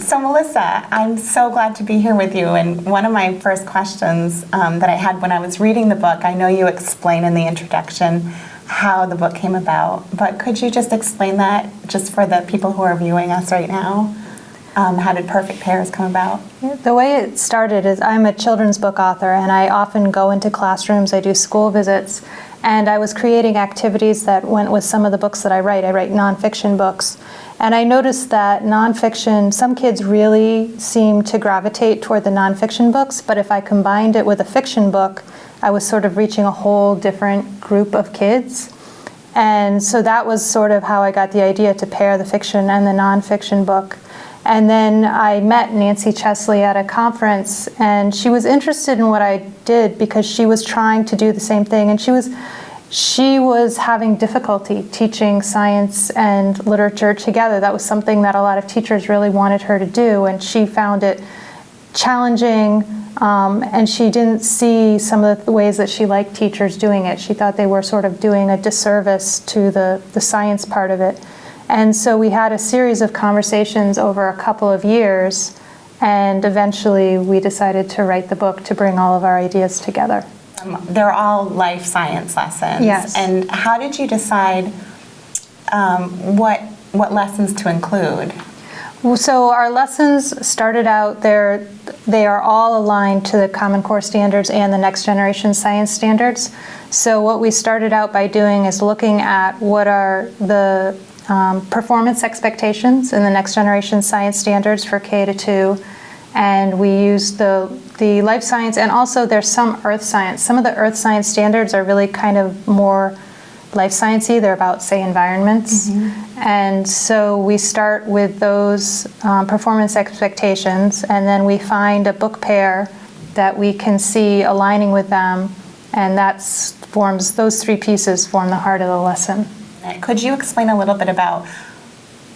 So Melissa, I'm so glad to be here with you. And one of my first questions that I had when I was reading the book, I know you explain in the introduction how the book came about, but could you just explain that just for the people who are viewing us right now? How did Perfect Pairs come about? The way it started is I'm a children's book author, and I often go into classrooms, I do school visits, and I was creating activities that went with some of the books that I write. I write nonfiction books. And I noticed that nonfiction, some kids really seem to gravitate toward the nonfiction books, but if I combined it with a fiction book, I was sort of reaching a whole different group of kids. And so that was sort of how I got the idea to pair the fiction and the nonfiction book. And then I met Nancy Chesley at a conference, and she was interested in what I did because she was trying to do the same thing, and she was having difficulty teaching science and literature together. That was something that a lot of teachers really wanted her to do, and she found it challenging, and she didn't see some of the ways that she liked teachers doing it. She thought they were sort of doing a disservice to the science part of it. And so we had a series of conversations over a couple of years, and eventually we decided to write the book to bring all of our ideas together. They're all life science lessons. Yes. And how did you decide what lessons to include? So our lessons started out they are all aligned to the Common Core standards and the Next Generation Science standards. So what we started out by doing is looking at what are the performance expectations in the Next Generation Science standards for K-2, and we used the life science, and also there's some earth science. Some of the earth science standards are really kind of more life sciencey. They're about, say, environments. Mm-hmm. And so we start with those performance expectations, and then we find a book pair that we can see aligning with them, and those three pieces form the heart of the lesson. Could you explain a little bit about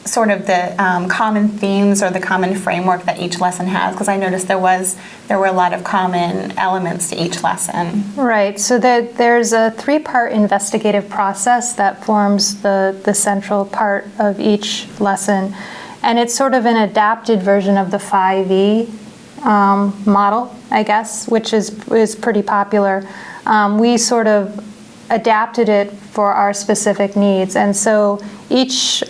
sort of the common themes or the common framework that each lesson has? Because I noticed there were a lot of common elements to each lesson. Right. So there's a three-part investigative process that forms the central part of each lesson, and it's sort of an adapted version of the 5E model, I guess, which is pretty popular. We sort of adapted it for our specific needs, and so each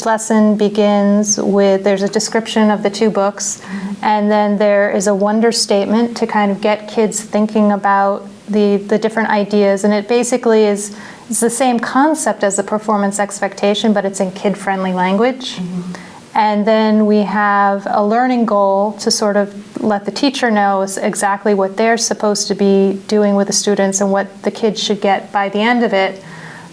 lesson begins with there's a description of the two books, and then there is a wonder statement to kind of get kids thinking about the different ideas, and it basically is the same concept as the performance expectation, but it's in kid-friendly language. Mm-hmm. And then we have a learning goal to sort of let the teacher know exactly what they're supposed to be doing with the students and what the kids should get by the end of it.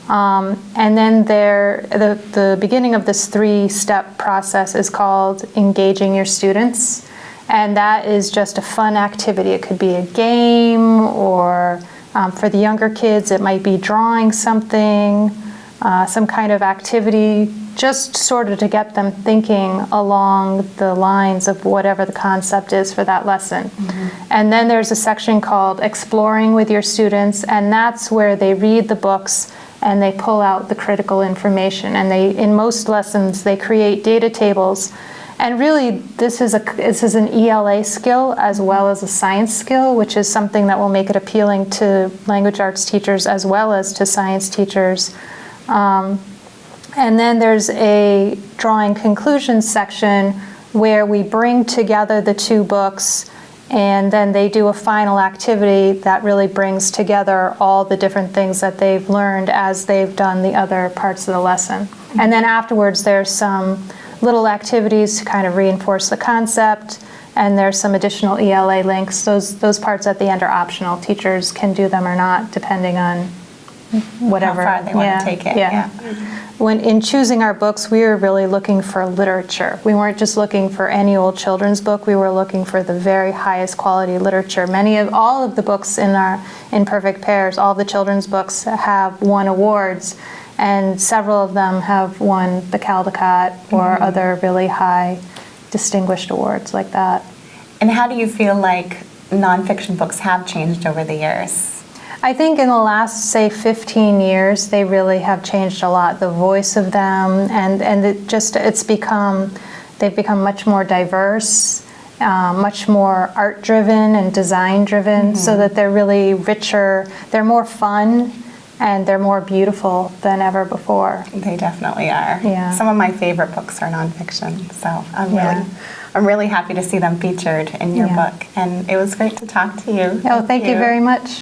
And then the beginning of this three-step process is called engaging your students. And that is just a fun activity. It could be a game, or for the younger kids, it might be drawing something, some kind of activity, just sort of to get them thinking along the lines of whatever the concept is for that lesson. Mm-hmm. And then there's a section called Exploring with Your Students, and that's where they read the books and they pull out the critical information. And in most lessons, they create data tables. And really, this is an ELA skill as well as a science skill, which is something that will make it appealing to language arts teachers as well as to science teachers. And then there's a drawing conclusions section where we bring together the two books, and then they do a final activity that really brings together all the different things that they've learned as they've done the other parts of the lesson. Mm-hmm. And then afterwards there's some little activities to kind of reinforce the concept, and there's some additional ELA links. Those parts at the end are optional. Teachers can do them or not, depending on whatever. How far they want to take it. Yeah. When in choosing our books, we were really looking for literature. We weren't just looking for any old children's book. We were looking for the very highest quality literature. All of the books in Perfect Pairs, all the children's books have won awards, and several of them have won the Caldecott or other really high distinguished awards like that. And how do you feel like nonfiction books have changed over the years? I think in the last, say, 15 years, they really have changed a lot. The voice of them, and it's become They've become much more diverse, much more art-driven and design-driven, so that they're really richer, they're more fun, and they're more beautiful than ever before. They definitely are. Yeah. Some of my favorite books are nonfiction, so Yeah. I'm really happy to see them featured in your Yeah. book. And it was great to talk to you. Oh, thank you very much.